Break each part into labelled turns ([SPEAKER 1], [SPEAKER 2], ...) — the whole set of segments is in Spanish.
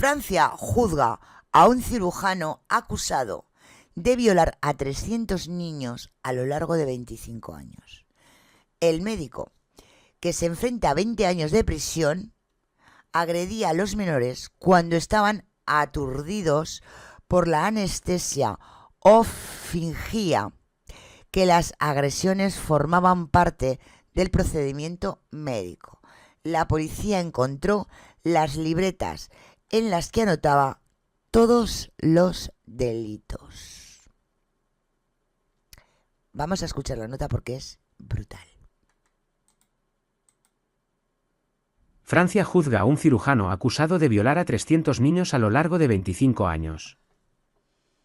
[SPEAKER 1] Francia juzga a un cirujano acusado de violar a 300 niños a lo largo de 25 años. El médico, que se enfrenta a 20 años de prisión, agredía a los menores cuando estaban aturdidos por la anestesia o fingía que las agresiones formaban parte del procedimiento médico. La policía encontró las libretas en las que anotaba todos los delitos. Vamos a escuchar la nota porque es brutal.
[SPEAKER 2] Francia juzga a un cirujano acusado de violar a 300 niños a lo largo de 25 años.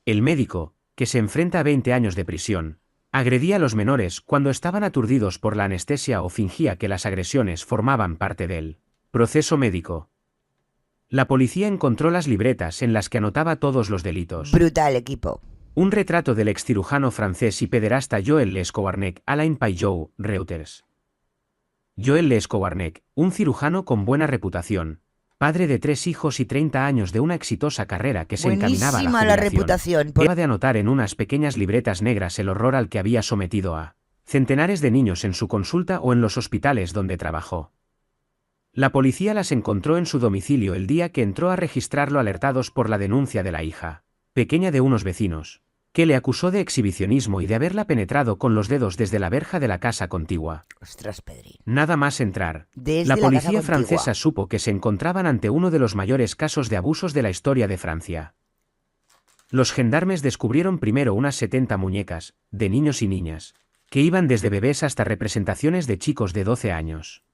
[SPEAKER 2] El médico, que se enfrenta a 20 años de prisión, agredía a los menores cuando estaban aturdidos por la anestesia o fingía que las agresiones formaban parte del proceso médico. La policía encontró las libretas en las que anotaba todos los delitos.
[SPEAKER 1] Brutal, equipo.
[SPEAKER 2] Un retrato del excirujano francés y pederasta Joël Le Escobarnec, Alain Payot, Reuters. Joël Le Escobarnec, un cirujano con buena reputación, padre de 3 hijos y 30 años de una exitosa carrera que se encaminaba a la
[SPEAKER 1] Buenísima
[SPEAKER 2] jubilación,
[SPEAKER 1] la reputación.
[SPEAKER 2] iba de anotar en unas pequeñas libretas negras el horror al que había sometido a centenares de niños en su consulta o en los hospitales donde trabajó. La policía las encontró en su domicilio el día que entró a registrarlo, alertados por la denuncia de la hija pequeña de unos vecinos, que le acusó de exhibicionismo y de haberla penetrado con los dedos desde la verja de la casa contigua.
[SPEAKER 1] Ostras, Pedrín.
[SPEAKER 2] Nada más entrar,
[SPEAKER 1] Desde
[SPEAKER 2] la
[SPEAKER 1] la
[SPEAKER 2] policía
[SPEAKER 1] casa contigua.
[SPEAKER 2] francesa supo que se encontraban ante uno de los mayores casos de abusos de la historia de Francia. Los gendarmes descubrieron primero unas 70 muñecas, de niños y niñas, que iban desde bebés hasta representaciones de chicos de 12 años.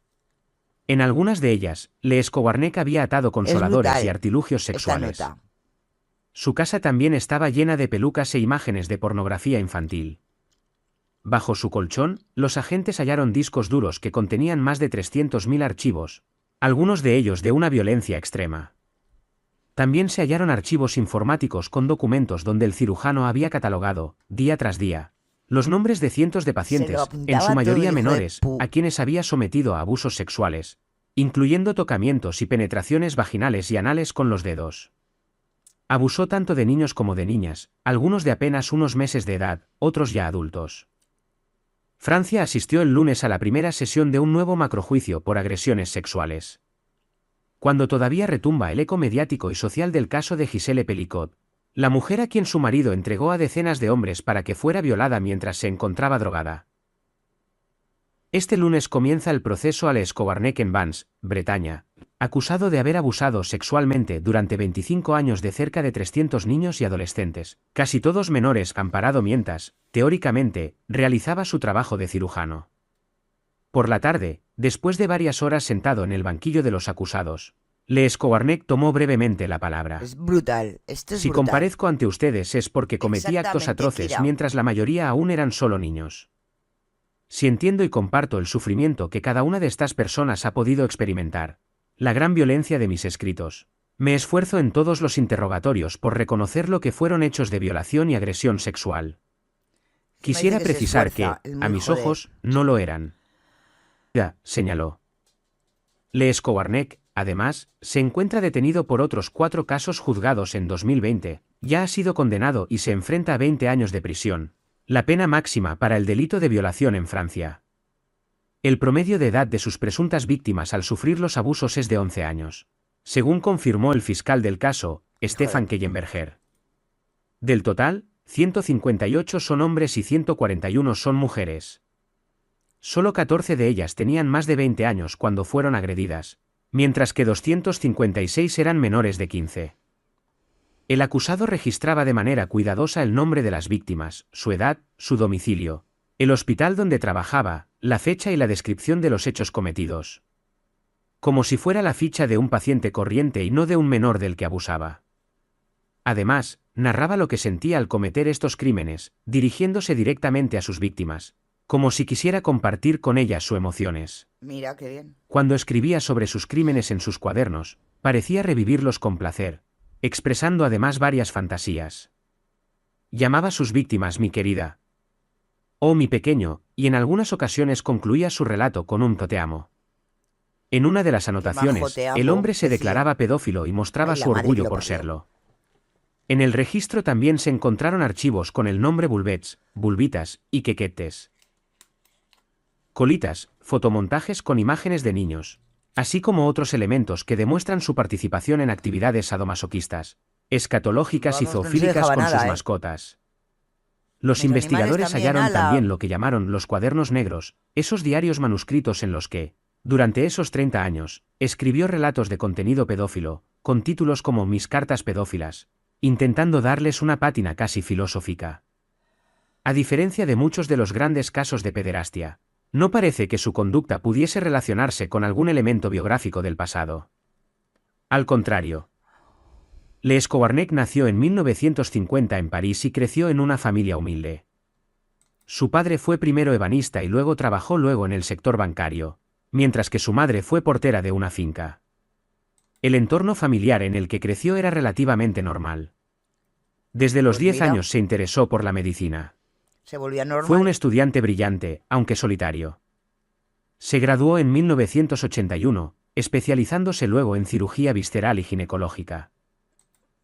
[SPEAKER 2] En algunas de ellas, Le Escobarnec había atado consoladores
[SPEAKER 1] brutal
[SPEAKER 2] y artilugios
[SPEAKER 1] esta
[SPEAKER 2] sexuales.
[SPEAKER 1] nota.
[SPEAKER 2] Su casa también estaba llena de pelucas e imágenes de pornografía infantil. Bajo su colchón, los agentes hallaron discos duros que contenían más de 300.000 archivos, algunos de ellos de una violencia extrema. También se hallaron archivos informáticos con documentos donde el cirujano había catalogado, día tras día, los nombres de cientos de pacientes,
[SPEAKER 1] apuntaba
[SPEAKER 2] en su
[SPEAKER 1] todo,
[SPEAKER 2] mayoría
[SPEAKER 1] hijo de
[SPEAKER 2] menores,
[SPEAKER 1] pu-
[SPEAKER 2] a quienes había sometido a abusos sexuales, incluyendo tocamientos y penetraciones vaginales y anales con los dedos. Abusó tanto de niños como de niñas, algunos de apenas unos meses de edad, otros ya adultos. Francia asistió el lunes a la primera sesión de un nuevo macrojuicio por agresiones sexuales. Cuando todavía retumba el eco mediático y social del caso de Gisèle Pelicot, la mujer a quien su marido entregó a decenas de hombres para que fuera violada mientras se encontraba drogada. Este lunes comienza el proceso a Le Escobarnec en Vannes, Bretaña, acusado de haber abusado sexualmente durante 25 años de cerca de 300 niños y adolescentes, casi todos menores, amparado mientras, teóricamente, realizaba su trabajo de cirujano. Por la tarde, después de varias horas sentado en el banquillo de los acusados, Le Escobarnec tomó brevemente la palabra.
[SPEAKER 1] Es brutal. Esto es
[SPEAKER 2] Si
[SPEAKER 1] brutal.
[SPEAKER 2] comparezco ante ustedes es porque cometí actos
[SPEAKER 1] Exactamente,
[SPEAKER 2] atroces
[SPEAKER 1] Kira.
[SPEAKER 2] mientras la mayoría aún eran solo niños. Si entiendo y comparto el sufrimiento que cada una de estas personas ha podido experimentar, la gran violencia de mis escritos, me esfuerzo en todos los interrogatorios por reconocer lo que fueron hechos de violación y agresión sexual. Quisiera
[SPEAKER 1] dice que se
[SPEAKER 2] precisar que,
[SPEAKER 1] esfuerza, el
[SPEAKER 2] a
[SPEAKER 1] muy
[SPEAKER 2] mis
[SPEAKER 1] joder.
[SPEAKER 2] ojos, no lo eran. Ya, señaló. Le Escobarnec, además, se encuentra detenido por otros 4 casos juzgados en 2020, ya ha sido condenado y se enfrenta a 20 años de prisión, la pena máxima para el delito de violación en Francia. El promedio de edad de sus presuntas víctimas al sufrir los abusos es de 11 años, según confirmó el fiscal del caso, Stefan Kellenberger. Del total, 158 son hombres y 141 son mujeres. Solo 14 de ellas tenían más de 20 años cuando fueron agredidas, mientras que 256 eran menores de 15. El acusado registraba de manera cuidadosa el nombre de las víctimas, su edad, su domicilio, el hospital donde trabajaba, la fecha y la descripción de los hechos cometidos. Como si fuera la ficha de un paciente corriente y no de un menor del que abusaba. Además, narraba lo que sentía al cometer estos crímenes, dirigiéndose directamente a sus víctimas, como si quisiera compartir con ellas sus emociones.
[SPEAKER 1] Mira, qué bien.
[SPEAKER 2] Cuando escribía sobre sus crímenes en sus cuadernos, parecía revivirlos con placer, expresando además varias fantasías. Llamaba a sus víctimas mi querida, oh mi pequeño, y en algunas ocasiones concluía su relato con un te amo. En una de las
[SPEAKER 1] majo,
[SPEAKER 2] anotaciones,
[SPEAKER 1] te
[SPEAKER 2] el
[SPEAKER 1] amo,
[SPEAKER 2] hombre se
[SPEAKER 1] decía.
[SPEAKER 2] declaraba pedófilo y mostraba
[SPEAKER 1] Ay, la
[SPEAKER 2] su
[SPEAKER 1] madre que
[SPEAKER 2] orgullo
[SPEAKER 1] lo
[SPEAKER 2] por
[SPEAKER 1] parió.
[SPEAKER 2] serlo. En el registro también se encontraron archivos con el nombre Bulbets, Bulbitas y Quequetes. Colitas, fotomontajes con imágenes de niños, así como otros elementos que demuestran su participación en actividades sadomasoquistas, escatológicas y
[SPEAKER 1] Vamos, que no se
[SPEAKER 2] zoofílicas
[SPEAKER 1] dejaba
[SPEAKER 2] con sus
[SPEAKER 1] nada, ¿eh?
[SPEAKER 2] mascotas. Los
[SPEAKER 1] Los animales
[SPEAKER 2] investigadores
[SPEAKER 1] también,
[SPEAKER 2] hallaron
[SPEAKER 1] ala.
[SPEAKER 2] también lo que llamaron los cuadernos negros, esos diarios manuscritos en los que, durante esos 30 años, escribió relatos de contenido pedófilo, con títulos como Mis cartas pedófilas, intentando darles una pátina casi filosófica. A diferencia de muchos de los grandes casos de pederastia, no parece que su conducta pudiese relacionarse con algún elemento biográfico del pasado. Al contrario, Lescowarnec nació en 1950 en París y creció en una familia humilde. Su padre fue primero ebanista y luego trabajó en el sector bancario, mientras que su madre fue portera de una finca. El entorno familiar en el que creció era relativamente normal. Desde los
[SPEAKER 1] Pues
[SPEAKER 2] 10
[SPEAKER 1] mira,
[SPEAKER 2] años se interesó por la medicina.
[SPEAKER 1] se volvía
[SPEAKER 2] Fue un
[SPEAKER 1] normal.
[SPEAKER 2] estudiante brillante, aunque solitario. Se graduó en 1981, especializándose luego en cirugía visceral y ginecológica.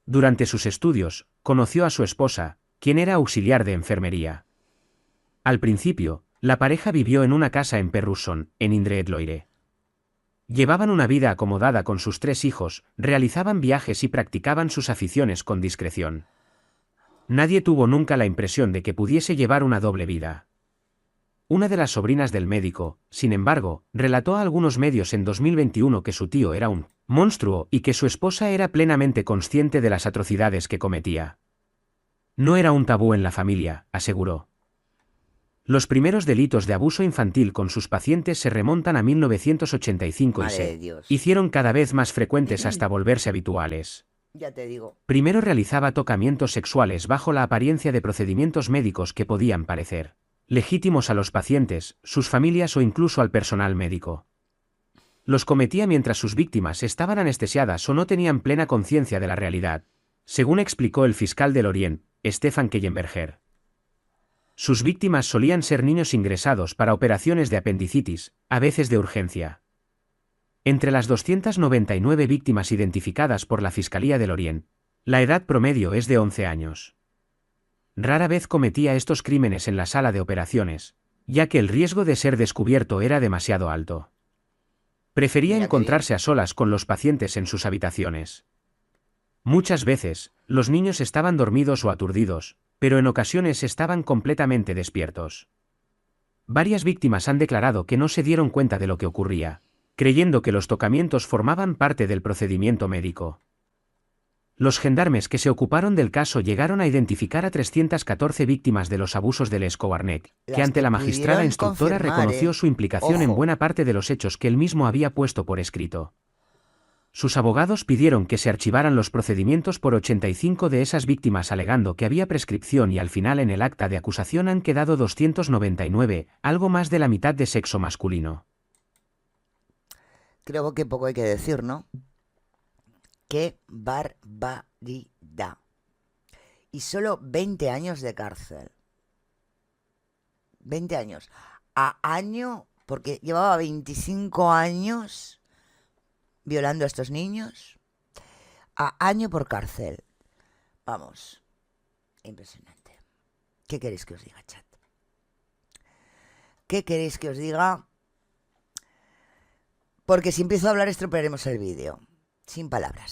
[SPEAKER 2] Durante sus estudios, conoció a su esposa, quien era auxiliar de enfermería. Al principio, la pareja vivió en una casa en Perrusson, en Indre-et-Loire. Llevaban una vida acomodada con sus 3 hijos, realizaban viajes y practicaban sus aficiones con discreción. Nadie tuvo nunca la impresión de que pudiese llevar una doble vida. Una de las sobrinas del médico, sin embargo, relató a algunos medios en 2021 que su tío era un monstruo y que su esposa era plenamente consciente de las atrocidades que cometía. No era un tabú en la familia, aseguró. Los primeros delitos de abuso infantil con sus pacientes se remontan a 1985 y
[SPEAKER 1] Madre de
[SPEAKER 2] se
[SPEAKER 1] Dios.
[SPEAKER 2] hicieron cada vez más frecuentes hasta volverse habituales.
[SPEAKER 1] Ya te digo.
[SPEAKER 2] Primero realizaba tocamientos sexuales bajo la apariencia de procedimientos médicos que podían parecer legítimos a los pacientes, sus familias o incluso al personal médico. Los cometía mientras sus víctimas estaban anestesiadas o no tenían plena conciencia de la realidad, según explicó el fiscal del Orient, Stefan Kellenberger. Sus víctimas solían ser niños ingresados para operaciones de apendicitis, a veces de urgencia. Entre las 299 víctimas identificadas por la Fiscalía del Orient, la edad promedio es de 11 años. Rara vez cometía estos crímenes en la sala de operaciones, ya que el riesgo de ser descubierto era demasiado alto. Prefería
[SPEAKER 1] Mira qué bien.
[SPEAKER 2] encontrarse a solas con los pacientes en sus habitaciones. Muchas veces, los niños estaban dormidos o aturdidos, pero en ocasiones estaban completamente despiertos. Varias víctimas han declarado que no se dieron cuenta de lo que ocurría, creyendo que los tocamientos formaban parte del procedimiento médico. Los gendarmes que se ocuparon del caso llegaron a identificar a 314 víctimas de los abusos de Lescowarnec, que
[SPEAKER 1] Las
[SPEAKER 2] ante
[SPEAKER 1] que
[SPEAKER 2] la magistrada
[SPEAKER 1] pudieron
[SPEAKER 2] instructora
[SPEAKER 1] confirmar,
[SPEAKER 2] reconoció su implicación en
[SPEAKER 1] Ojo.
[SPEAKER 2] buena parte de los hechos que él mismo había puesto por escrito. Sus abogados pidieron que se archivaran los procedimientos por 85 de esas víctimas alegando que había prescripción y al final en el acta de acusación han quedado 299, algo más de la mitad de sexo masculino.
[SPEAKER 1] Creo que poco hay que decir, ¿no? ¡Qué barbaridad! Y solo 20 años de cárcel. 20 años. A año, porque llevaba 25 años violando a estos niños. A año por cárcel. Vamos. Impresionante. ¿Qué queréis que os diga, chat? ¿Qué queréis que os diga? Porque si empiezo a hablar estropearemos el vídeo. Sin palabras.